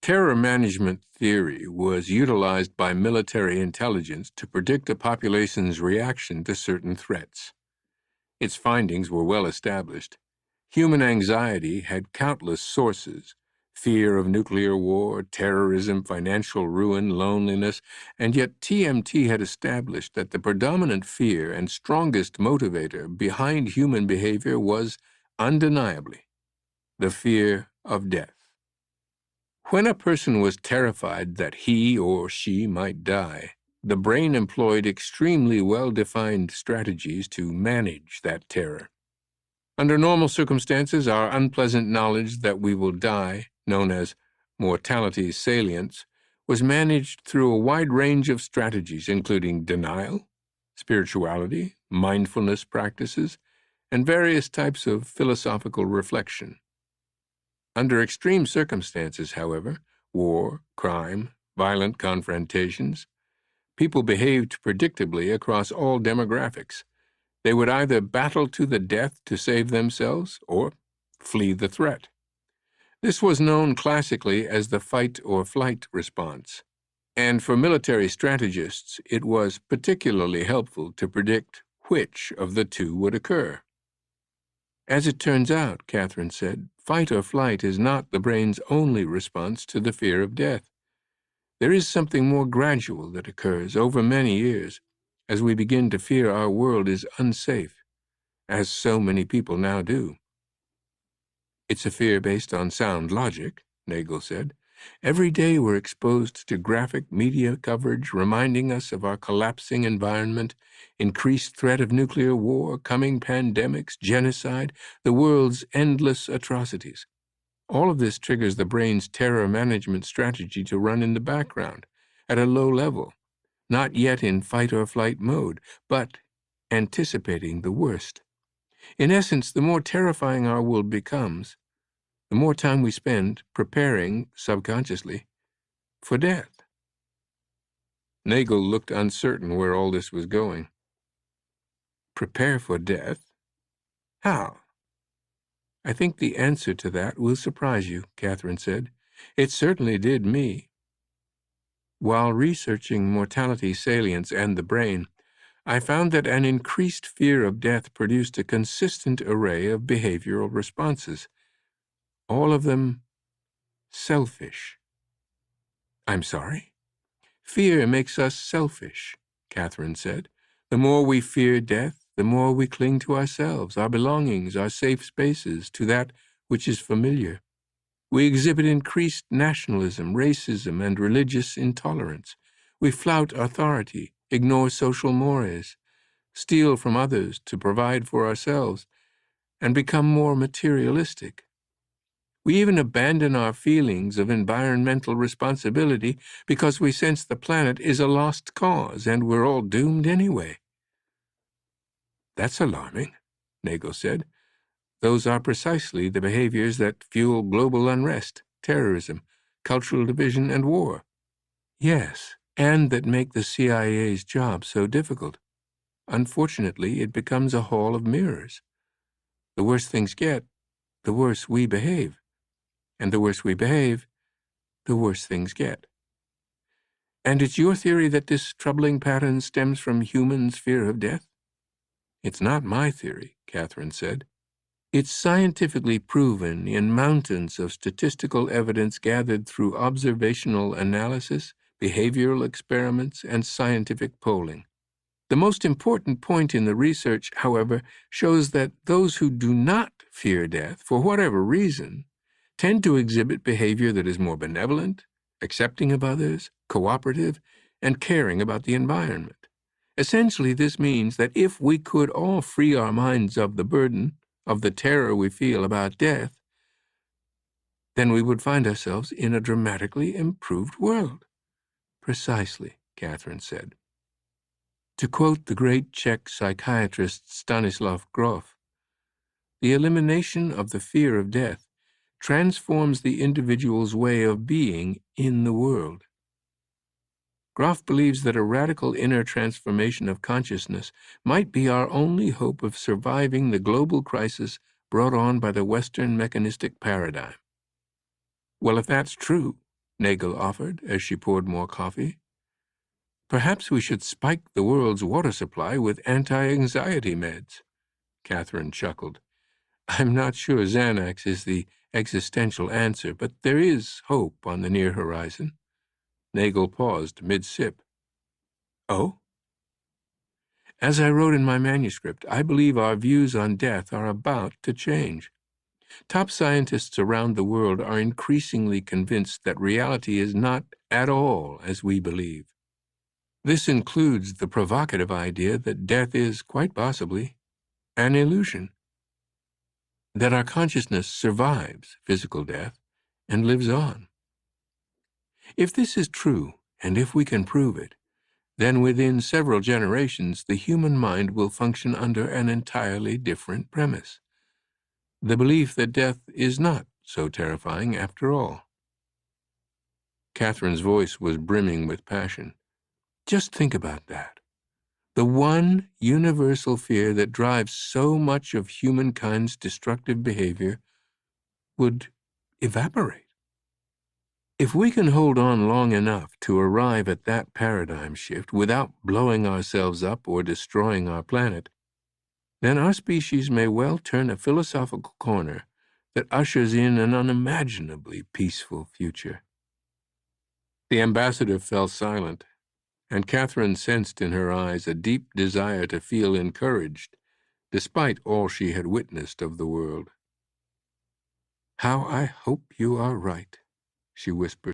Terror management theory was utilized by military intelligence to predict a population's reaction to certain threats. Its findings were well established. Human anxiety had countless sources: fear of nuclear war, terrorism, financial ruin, loneliness, and yet TMT had established that the predominant fear and strongest motivator behind human behavior was, undeniably, the fear of death. When a person was terrified that he or she might die, the brain employed extremely well-defined strategies to manage that terror. Under normal circumstances, our unpleasant knowledge that we will die, known as mortality salience, was managed through a wide range of strategies, including denial, spirituality, mindfulness practices, and various types of philosophical reflection. Under extreme circumstances, however, war, crime, violent confrontations, people behaved predictably across all demographics. They would either battle to the death to save themselves or flee the threat. This was known classically as the fight or flight response, and for military strategists it was particularly helpful to predict which of the two would occur. As it turns out, Catherine said, fight or flight is not the brain's only response to the fear of death. There is something more gradual that occurs over many years as we begin to fear our world is unsafe, as so many people now do. It's a fear based on sound logic, Nagel said. Every day we're exposed to graphic media coverage reminding us of our collapsing environment, increased threat of nuclear war, coming pandemics, genocide, the world's endless atrocities. All of this triggers the brain's terror management strategy to run in the background, at a low level, not yet in fight or flight mode, but anticipating the worst. In essence, the more terrifying our world becomes, the more time we spend preparing, subconsciously, for death. Nagel looked uncertain where all this was going. Prepare for death? How? I think the answer to that will surprise you, Catherine said. It certainly did me. While researching mortality salience and the brain, I found that an increased fear of death produced a consistent array of behavioral responses, all of them selfish. I'm sorry? Fear makes us selfish, Catherine said. The more we fear death, the more we cling to ourselves, our belongings, our safe spaces, to that which is familiar. We exhibit increased nationalism, racism, and religious intolerance. We flout authority, ignore social mores, steal from others to provide for ourselves, and become more materialistic. We even abandon our feelings of environmental responsibility because we sense the planet is a lost cause and we're all doomed anyway. That's alarming, Nagel said. Those are precisely the behaviors that fuel global unrest, terrorism, cultural division, and war. Yes, and that make the CIA's job so difficult. Unfortunately, it becomes a hall of mirrors. The worse things get, the worse we behave. And the worse we behave, the worse things get. And it's your theory that this troubling pattern stems from humans' fear of death? It's not my theory, Catherine said. It's scientifically proven in mountains of statistical evidence gathered through observational analysis, behavioral experiments, and scientific polling. The most important point in the research, however, shows that those who do not fear death, for whatever reason, tend to exhibit behavior that is more benevolent, accepting of others, cooperative, and caring about the environment. Essentially, this means that if we could all free our minds of the burden, of the terror we feel about death, then we would find ourselves in a dramatically improved world. Precisely, Catherine said. To quote the great Czech psychiatrist Stanislav Grof, the elimination of the fear of death transforms the individual's way of being in the world. Grof believes that a radical inner transformation of consciousness might be our only hope of surviving the global crisis brought on by the Western mechanistic paradigm. Well, if that's true, Nagel offered as she poured more coffee. Perhaps we should spike the world's water supply with anti-anxiety meds. Catherine chuckled. I'm not sure Xanax is the existential answer, but there is hope on the near horizon. Nagel paused mid-sip. Oh? As I wrote in my manuscript, I believe our views on death are about to change. Top scientists around the world are increasingly convinced that reality is not at all as we believe. This includes the provocative idea that death is, quite possibly, an illusion. That our consciousness survives physical death and lives on. If this is true, and if we can prove it, then within several generations the human mind will function under an entirely different premise. The belief that death is not so terrifying after all. Catherine's voice was brimming with passion. Just think about that. The one universal fear that drives so much of humankind's destructive behavior would evaporate. If we can hold on long enough to arrive at that paradigm shift without blowing ourselves up or destroying our planet, then our species may well turn a philosophical corner that ushers in an unimaginably peaceful future. The ambassador fell silent, and Catherine sensed in her eyes a deep desire to feel encouraged, despite all she had witnessed of the world. How I hope you are right, she whispered.